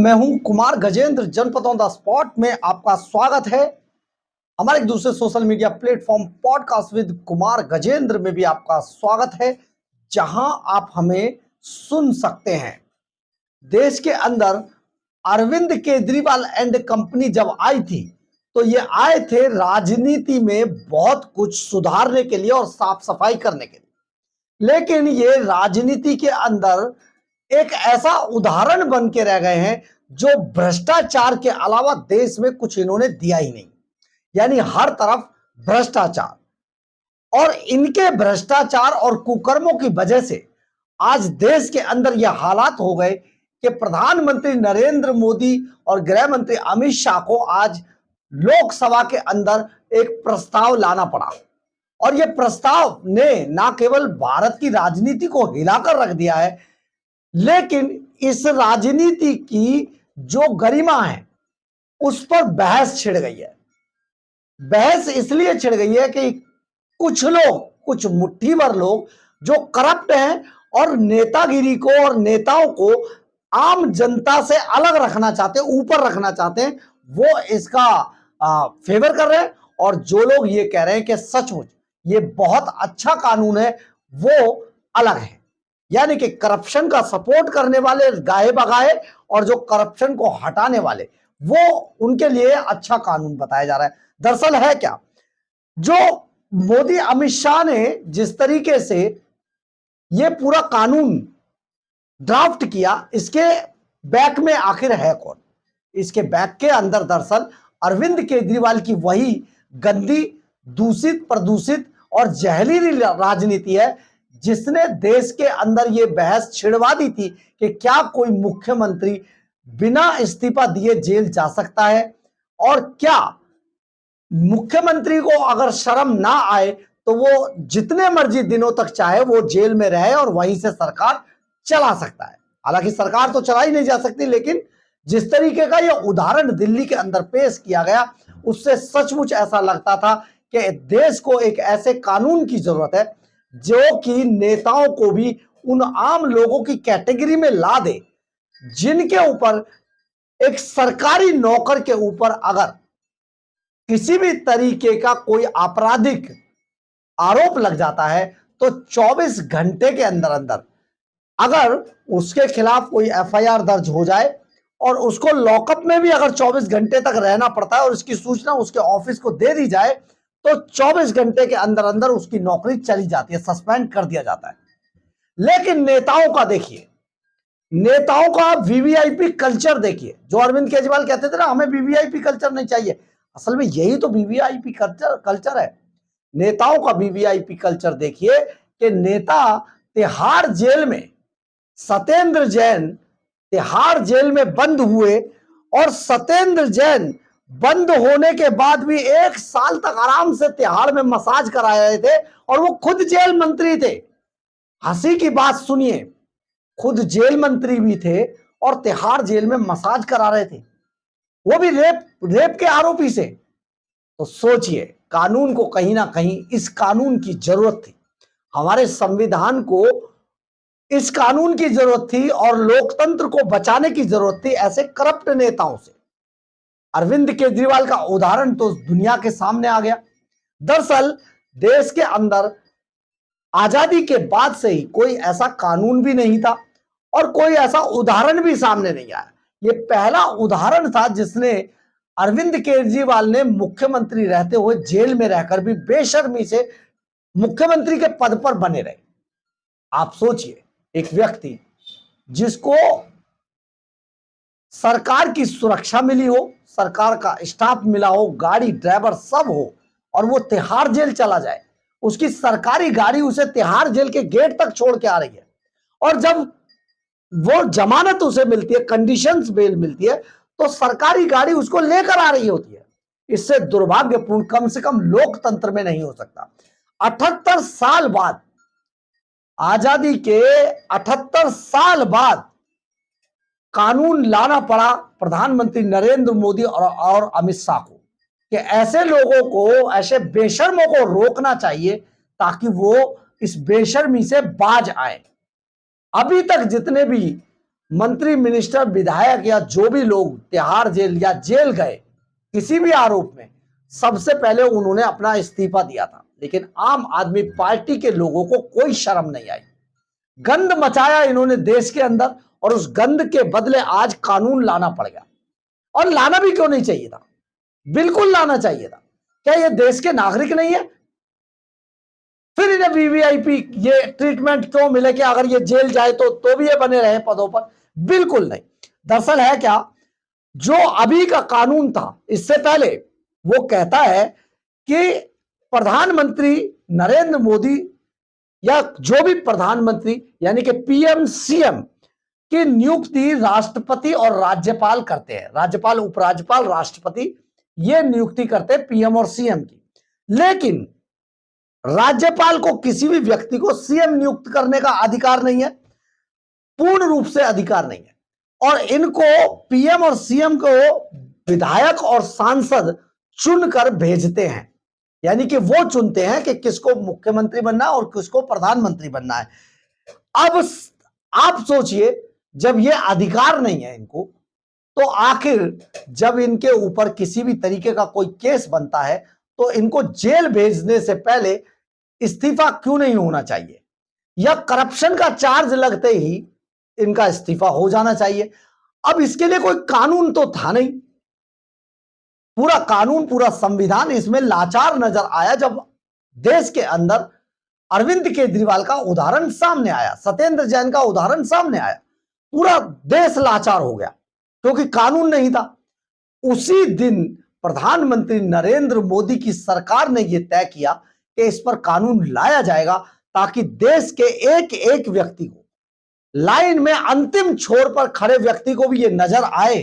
मैं हूं कुमार गजेंद्र। जनपद ऑन द स्पॉट में आपका स्वागत है। हमारे एक दूसरे social media platform podcast with Kumar Gajendra में भी आपका स्वागत है, जहां आप हमें सुन सकते हैं। देश के अंदर अरविंद केजरीवाल एंड कंपनी जब आई थी तो ये आए थे राजनीति में बहुत कुछ सुधारने के लिए और साफ सफाई करने के लिए, लेकिन ये राजनीति के अंदर एक ऐसा उदाहरण बन के रह गए हैं जो भ्रष्टाचार के अलावा देश में कुछ इन्होंने दिया ही नहीं। यानी हर तरफ भ्रष्टाचार, और इनके भ्रष्टाचार और कुकर्मों की वजह से आज देश के अंदर यह हालात हो गए कि प्रधानमंत्री नरेंद्र मोदी और गृह मंत्री अमित शाह को आज लोकसभा के अंदर एक प्रस्ताव लाना पड़ा। और यह प्रस्ताव ने ना केवल भारत की राजनीति को हिलाकर रख दिया है, लेकिन इस राजनीति की जो गरिमा है उस पर बहस छिड़ गई है। बहस इसलिए छिड़ गई है कि कुछ लोग, कुछ मुट्ठी भर लोग जो करप्ट हैं और नेतागिरी को और नेताओं को आम जनता से अलग रखना चाहते हैं, ऊपर रखना चाहते हैं, वो इसका फेवर कर रहे हैं। और जो लोग ये कह रहे हैं कि सचमुच ये बहुत अच्छा कानून है, वो अलग है। यानी कि करप्शन का सपोर्ट करने वाले गाहे बगाहे और जो करप्शन को हटाने वाले, वो उनके लिए अच्छा कानून बताया जा रहा है। दरअसल है क्या, जो मोदी अमित शाह ने जिस तरीके से ये पूरा कानून ड्राफ्ट किया, इसके बैक में आखिर है कौन? इसके बैक के अंदर दरअसल अरविंद केजरीवाल की वही गंदी, दूषित, प्रदूषित और जहरीली राजनीति है जिसने देश के अंदर यह बहस छिड़वा दी थी कि क्या कोई मुख्यमंत्री बिना इस्तीफा दिए जेल जा सकता है, और क्या मुख्यमंत्री को अगर शर्म ना आए तो वो जितने मर्जी दिनों तक चाहे वो जेल में रहे और वहीं से सरकार चला सकता है। हालांकि सरकार तो चला ही नहीं जा सकती, लेकिन जिस तरीके का यह उदाहरण दिल्ली के अंदर पेश किया गया, उससे सचमुच ऐसा लगता था कि देश को एक ऐसे कानून की जरूरत है जो कि नेताओं को भी उन आम लोगों की कैटेगरी में ला दे जिनके ऊपर, एक सरकारी नौकर के ऊपर अगर किसी भी तरीके का कोई आपराधिक आरोप लग जाता है तो 24 घंटे के अंदर अंदर अगर उसके खिलाफ कोई एफआईआर दर्ज हो जाए और उसको लॉकअप में भी अगर 24 घंटे तक रहना पड़ता है और इसकी सूचना उसके ऑफिस को दे दी जाए तो 24 घंटे के अंदर अंदर उसकी नौकरी चली जाती है, सस्पेंड कर दिया जाता है। लेकिन नेताओं का देखिए, नेताओं का वीवीआईपी कल्चर देखिए। जो अरविंद केजरीवाल कहते थे ना, हमें वीवीआईपी कल्चर नहीं चाहिए, असल में यही तो वीवीआईपी कल्चर है। नेताओं का वीवीआईपी कल्चर देखिए कि नेता तिहाड़ जेल में, सत्येंद्र जैन तिहाड़ जेल में बंद हुए और सत्येंद्र जैन बंद होने के बाद भी 1 साल तक आराम से तिहाड़ में मसाज करा रहे थे, और वो खुद जेल मंत्री थे। हंसी की बात सुनिए, खुद जेल मंत्री भी थे और तिहाड़ जेल में मसाज करा रहे थे, वो भी रेप के आरोपी से। तो सोचिए, कानून को कहीं ना कहीं इस कानून की जरूरत थी, हमारे संविधान को इस कानून की जरूरत थी और लोकतंत्र को बचाने की जरूरत थी ऐसे करप्ट नेताओं से। अरविंद केजरीवाल का उदाहरण तो दुनिया के सामने आ गया। दरअसल देश के अंदर आजादी के बाद से ही कोई ऐसा कानून भी नहीं था और कोई ऐसा उदाहरण भी सामने नहीं आया। ये पहला उदाहरण था जिसने अरविंद केजरीवाल ने मुख्यमंत्री रहते हुए जेल में रहकर भी बेशर्मी से मुख्यमंत्री के पद पर बने रहे। आप सोचिए, एक व्यक्ति जिसको सरकार की सुरक्षा मिली हो, सरकार का स्टाफ मिला हो, गाड़ी ड्राइवर सब हो, और वो तिहाड़ जेल चला जाए, उसकी सरकारी गाड़ी उसे तिहाड़ जेल के गेट तक छोड़ के आ रही है, और जब वो जमानत उसे मिलती है, कंडीशंस बेल मिलती है, तो सरकारी गाड़ी उसको लेकर आ रही होती है। इससे दुर्भाग्यपूर्ण कम से कम लोकतंत्र में नहीं हो सकता। 78 साल बाद, आजादी के 78 साल बाद कानून लाना पड़ा प्रधानमंत्री नरेंद्र मोदी और अमित शाह को कि ऐसे लोगों को, ऐसे बेशर्मों को रोकना चाहिए ताकि वो इस बेशर्मी से बाज आए। अभी तक जितने भी मंत्री, मिनिस्टर, विधायक या जो भी लोग तिहाड़ जेल या जेल गए किसी भी आरोप में, सबसे पहले उन्होंने अपना इस्तीफा दिया था। लेकिन आम आदमी पार्टी के लोगों को कोई शर्म नहीं आई, गंद मचाया इन्होंने देश के अंदर, और उस गंद के बदले आज कानून लाना पड़ गया। और लाना भी क्यों नहीं चाहिए था, बिल्कुल लाना चाहिए था। क्या ये देश के नागरिक नहीं है? फिर इन्हें वीवीआईपी ये ट्रीटमेंट क्यों मिले कि अगर ये जेल जाए तो भी ये बने रहे पदों पर? बिल्कुल नहीं। दरअसल है क्या, जो अभी का कानून था इससे पहले, वो कहता है कि प्रधानमंत्री नरेंद्र मोदी या जो भी प्रधानमंत्री यानी कि पीएम सीएम की नियुक्ति राष्ट्रपति और राज्यपाल करते हैं। राज्यपाल, उपराज्यपाल, राष्ट्रपति ये नियुक्ति करते हैं पीएम और सीएम की। लेकिन राज्यपाल को किसी भी व्यक्ति को सीएम नियुक्त करने का अधिकार नहीं है, पूर्ण रूप से अधिकार नहीं है। और इनको पीएम और सीएम को विधायक और सांसद चुनकर भेजते हैं, यानी कि वो चुनते हैं कि किसको मुख्यमंत्री बनना है और किसको प्रधानमंत्री बनना है। अब आप सोचिए, जब ये अधिकार नहीं है इनको, तो आखिर जब इनके ऊपर किसी भी तरीके का कोई केस बनता है तो इनको जेल भेजने से पहले इस्तीफा क्यों नहीं होना चाहिए, या करप्शन का चार्ज लगते ही इनका इस्तीफा हो जाना चाहिए। अब इसके लिए कोई कानून तो था नहीं, पूरा कानून, पूरा संविधान इसमें लाचार नजर आया जब देश के अंदर अरविंद केजरीवाल का उदाहरण सामने आया, सत्येंद्र जैन का उदाहरण सामने आया। पूरा देश लाचार हो गया क्योंकि कानून नहीं था। उसी दिन प्रधानमंत्री नरेंद्र मोदी की सरकार ने यह तय किया कि इस पर कानून लाया जाएगा ताकि देश के एक एक व्यक्ति को, लाइन में अंतिम छोर पर खड़े व्यक्ति को भी यह नजर आए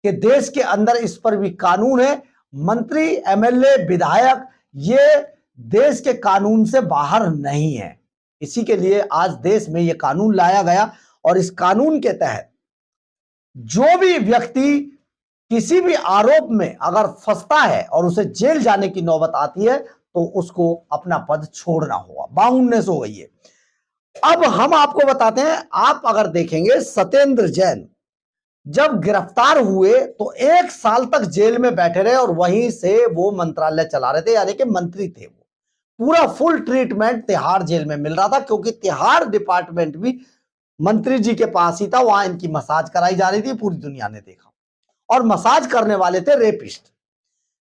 कि देश के अंदर इस पर भी कानून है। मंत्री, एमएलए, विधायक ये देश के कानून से बाहर नहीं है। इसी के लिए आज देश में यह कानून लाया गया, और इस कानून के तहत जो भी व्यक्ति किसी भी आरोप में अगर फंसता है और उसे जेल जाने की नौबत आती है तो उसको अपना पद छोड़ना होगा। 52 हो गई है। अब हम आपको बताते हैं, आप अगर देखेंगे सत्येंद्र जैन जब गिरफ्तार हुए तो 1 साल तक जेल में बैठे रहे और वहीं से वो मंत्रालय चला रहे थे, यानी कि मंत्री थे वो। पूरा फुल ट्रीटमेंट तिहाड़ जेल में मिल रहा था क्योंकि तिहाड़ डिपार्टमेंट भी मंत्री जी के पास ही था। वहां इनकी मसाज कराई जा रही थी, पूरी दुनिया ने देखा, और मसाज करने वाले थे रेपिस्ट।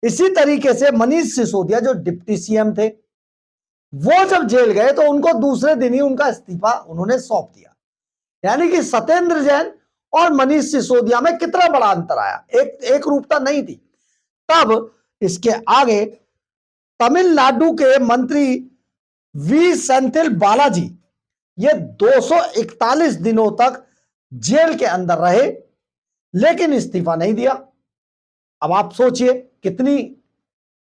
इसी तरीके से मनीष सिसोदिया जो डिप्टी सीएम थे, वो जब जेल गए तो उनको दूसरे दिन ही उनका इस्तीफा उन्होंने सौंप दिया। यानी कि सत्येंद्र जैन और मनीष सिसोदिया में कितना बड़ा अंतर आया, एक रूपता नहीं थी। तब इसके आगे तमिलनाडु के मंत्री वी सेंथिल बालाजी ये 241 दिनों तक जेल के अंदर रहे लेकिन इस्तीफा नहीं दिया। अब आप सोचिए कितनी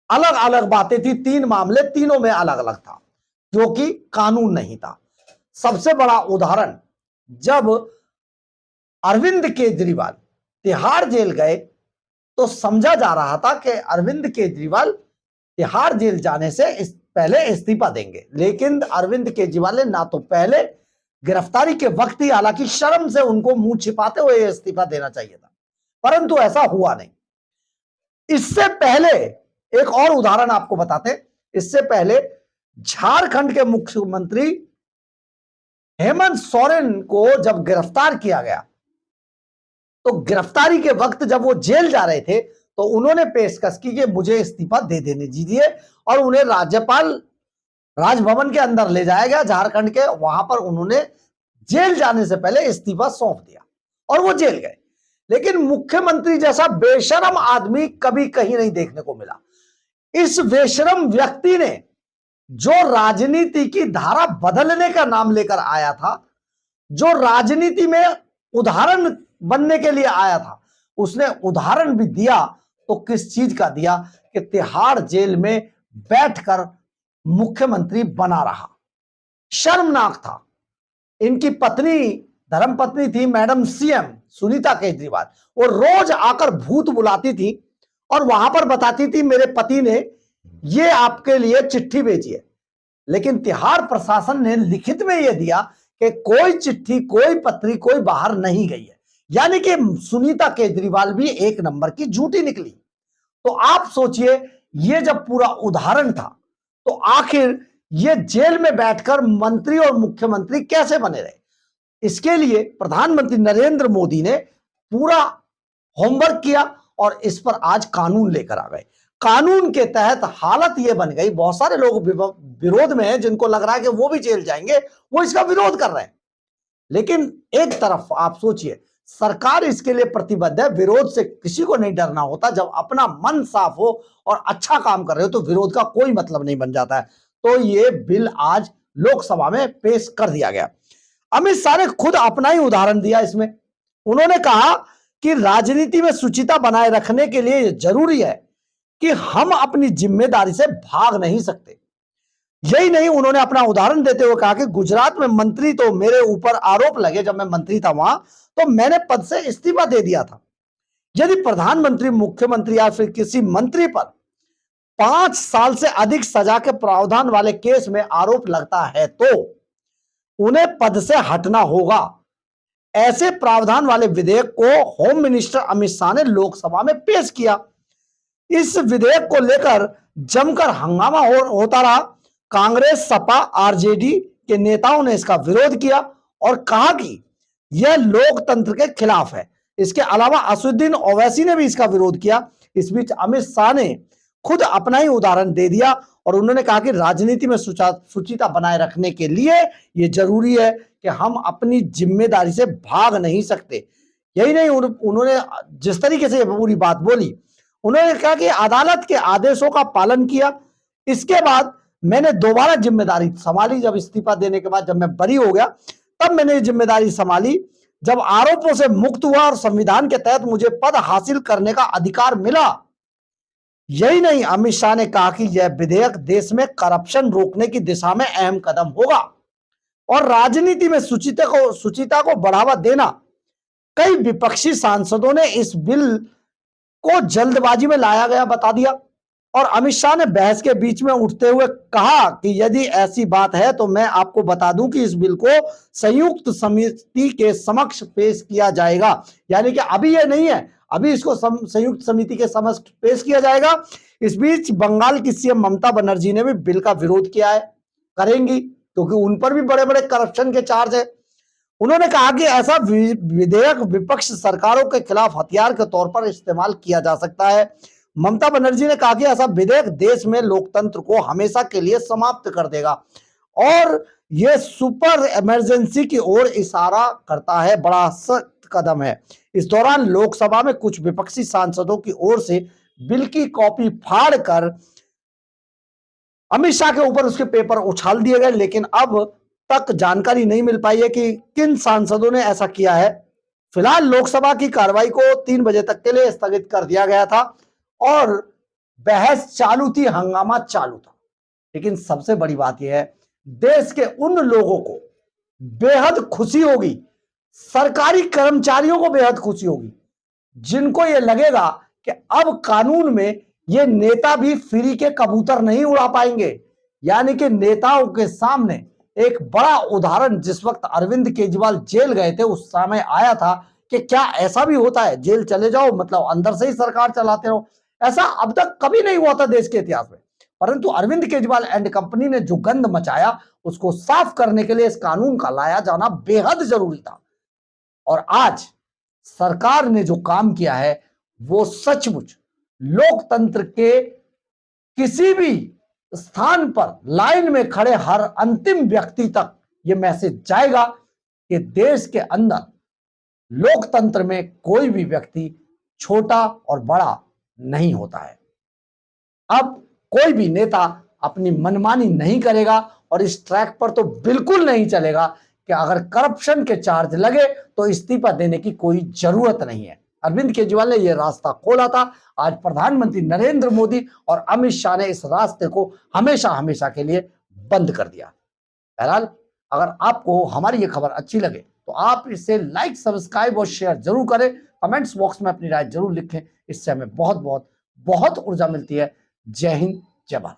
अलग अलग बातें थी, 3 मामले, तीनों में अलग अलग था क्योंकि कानून नहीं था। सबसे बड़ा उदाहरण, जब अरविंद केजरीवाल तिहाड़ जेल गए तो समझा जा रहा था कि अरविंद केजरीवाल तिहाड़ जेल जाने से पहले इस्तीफा देंगे, लेकिन अरविंद केजरीवाल ने ना तो पहले गिरफ्तारी के वक्त ही, हालांकि शर्म से उनको मुंह छिपाते हुए इस्तीफा देना चाहिए था, परंतु ऐसा हुआ नहीं। इससे पहले एक और उदाहरण आपको बताते हैं। इससे पहले झारखंड के मुख्यमंत्री हेमंत सोरेन को जब गिरफ्तार किया गया तो गिरफ्तारी के वक्त जब वो जेल जा रहे थे तो उन्होंने पेशकश की कि मुझे इस्तीफा दे देने दीजिए, और उन्हें राज्यपाल राजभवन के अंदर ले जाया गया झारखंड के। वहां पर उन्होंने जेल जाने से पहले इस्तीफा सौंप दिया और वो जेल गए। लेकिन मुख्यमंत्री जैसा बेशरम आदमी कभी कहीं नहीं देखने को मिला। इस बेशरम व्यक्ति ने जो राजनीति की धारा बदलने का नाम लेकर आया था, जो राजनीति में उदाहरण बनने के लिए आया था, उसने उदाहरण भी दिया तो किस चीज का दिया कि तिहाड़ जेल में बैठकर मुख्यमंत्री बना रहा। शर्मनाक था। इनकी पत्नी, धर्मपत्नी थी मैडम सीएम सुनीता केजरीवाल, वो रोज आकर भूत बुलाती थी और वहां पर बताती थी मेरे पति ने ये आपके लिए चिट्ठी भेजी है। लेकिन तिहाड़ प्रशासन ने लिखित में यह दिया कि कोई चिट्ठी, कोई पत्री, कोई बाहर नहीं गई है। यानी कि सुनीता केजरीवाल भी एक नंबर की झूठी निकली। तो आप सोचिए, ये जब पूरा उदाहरण था तो आखिर ये जेल में बैठकर मंत्री और मुख्यमंत्री कैसे बने रहे? इसके लिए प्रधानमंत्री नरेंद्र मोदी ने पूरा होमवर्क किया और इस पर आज कानून लेकर आ गए। कानून के तहत हालत यह बन गई, बहुत सारे लोग विरोध में हैं, जिनको लग रहा है कि वो भी जेल जाएंगे, वो इसका विरोध कर रहे हैं। लेकिन एक तरफ आप सोचिए, सरकार इसके लिए प्रतिबद्ध है। विरोध से किसी को नहीं डरना होता। जब अपना मन साफ हो और अच्छा काम कर रहे हो तो विरोध का कोई मतलब नहीं बन जाता है। तो ये बिल आज लोकसभा में पेश कर दिया गया। अमित शाह ने खुद अपना ही उदाहरण दिया इसमें। उन्होंने कहा कि राजनीति में शुचिता बनाए रखने के लिए जरूरी है कि हम अपनी जिम्मेदारी से भाग नहीं सकते। यही नहीं, उन्होंने अपना उदाहरण देते हुए कहा कि गुजरात में मंत्री तो मेरे ऊपर आरोप लगे, जब मैं मंत्री था वहां, तो मैंने पद से इस्तीफा दे दिया था। यदि प्रधानमंत्री, मुख्यमंत्री या फिर किसी मंत्री पर 5 साल से अधिक सजा के प्रावधान वाले केस में आरोप लगता है तो उन्हें पद से हटना होगा। ऐसे प्रावधान वाले विधेयक को होम मिनिस्टर अमित शाह ने लोकसभा में पेश किया। इस विधेयक को लेकर जमकर हंगामा होता रहा। कांग्रेस, सपा, आरजेडी के नेताओं ने इसका विरोध किया और कहा कि यह लोकतंत्र के खिलाफ है। इसके अलावा असदुद्दीन ओवैसी ने भी इसका विरोध किया। इस बीच अमित शाह ने खुद अपना ही उदाहरण दे दिया और उन्होंने कहा कि राजनीति में शुचिता बनाए रखने के लिए यह जरूरी है कि हम अपनी जिम्मेदारी से भाग नहीं सकते। यही नहीं, उन्होंने जिस तरीके से पूरी बात बोली, उन्होंने कहा कि अदालत के आदेशों का पालन किया। इसके बाद मैंने दोबारा जिम्मेदारी संभाली। जब इस्तीफा देने के बाद जब मैं बरी हो गया, तब मैंने ये जिम्मेदारी संभाली। जब आरोपों से मुक्त हुआ और संविधान के तहत मुझे पद हासिल करने का अधिकार मिला। यही नहीं, अमित शाह ने कहा कि यह विधेयक देश में करप्शन रोकने की दिशा में अहम कदम होगा और राजनीति में शुचिता को बढ़ावा देना। कई विपक्षी सांसदों ने इस बिल को जल्दबाजी में लाया गया बता दिया और अमित शाह ने बहस के बीच में उठते हुए कहा कि यदि ऐसी बात है तो मैं आपको बता दूं कि इस बिल को संयुक्त समिति के समक्ष पेश किया जाएगा। यानी कि अभी यह नहीं है, अभी इसको संयुक्त समिति के समक्ष पेश किया जाएगा। इस बीच बंगाल की सीएम ममता बनर्जी ने भी बिल का विरोध किया है, करेंगी, क्योंकि उन पर भी बड़े बड़े करप्शन के चार्ज है। उन्होंने कहा कि ऐसा विधेयक विपक्ष सरकारों के खिलाफ हथियार के तौर पर इस्तेमाल किया जा सकता है। ममता बनर्जी ने कहा कि ऐसा विधेयक देश में लोकतंत्र को हमेशा के लिए समाप्त कर देगा और यह सुपर इमरजेंसी की ओर इशारा करता है, बड़ा सख्त कदम है। इस दौरान लोकसभा में कुछ विपक्षी सांसदों की ओर से बिल की कॉपी फाड़कर अमित शाह के ऊपर उसके पेपर उछाल दिए गए, लेकिन अब तक जानकारी नहीं मिल पाई है कि किन सांसदों ने ऐसा किया है। फिलहाल लोकसभा की कार्रवाई को 3 बजे तक के लिए स्थगित कर दिया गया था और बहस चालू थी, हंगामा चालू था। लेकिन सबसे बड़ी बात यह है, देश के उन लोगों को बेहद खुशी होगी, सरकारी कर्मचारियों को बेहद खुशी होगी, जिनको यह लगेगा कि अब कानून में ये नेता भी फ्री के कबूतर नहीं उड़ा पाएंगे। यानी कि नेताओं के सामने एक बड़ा उदाहरण जिस वक्त अरविंद केजरीवाल जेल गए थे उस समय आया था कि क्या ऐसा भी होता है, जेल चले जाओ मतलब अंदर से ही सरकार चलाते रहो। ऐसा अब तक कभी नहीं हुआ था देश के इतिहास में। परंतु अरविंद केजरीवाल एंड कंपनी ने जो गंद मचाया उसको साफ करने के लिए इस कानून का लाया जाना बेहद जरूरी था। और आज सरकार ने जो काम किया है वो सचमुच लोकतंत्र के किसी भी स्थान पर लाइन में खड़े हर अंतिम व्यक्ति तक यह मैसेज जाएगा कि देश के अंदर लोकतंत्र में कोई भी व्यक्ति छोटा और बड़ा नहीं होता है। अब कोई भी नेता अपनी मनमानी नहीं करेगा और इस ट्रैक पर तो बिल्कुल नहीं चलेगा कि अगर करप्शन के चार्ज लगे तो इस्तीफा देने की कोई जरूरत नहीं है। अरविंद केजरीवाल ने यह रास्ता खोला था। आज प्रधानमंत्री नरेंद्र मोदी और अमित शाह ने इस रास्ते को हमेशा हमेशा के लिए बंद कर दिया। बहरहाल, अगर आपको हमारी ये खबर अच्छी लगे तो आप इसे लाइक, सब्सक्राइब और शेयर जरूर करें। कमेंट्स बॉक्स में अपनी राय जरूर लिखें, इससे हमें बहुत बहुत बहुत ऊर्जा मिलती है। जय हिंद, जय भारत।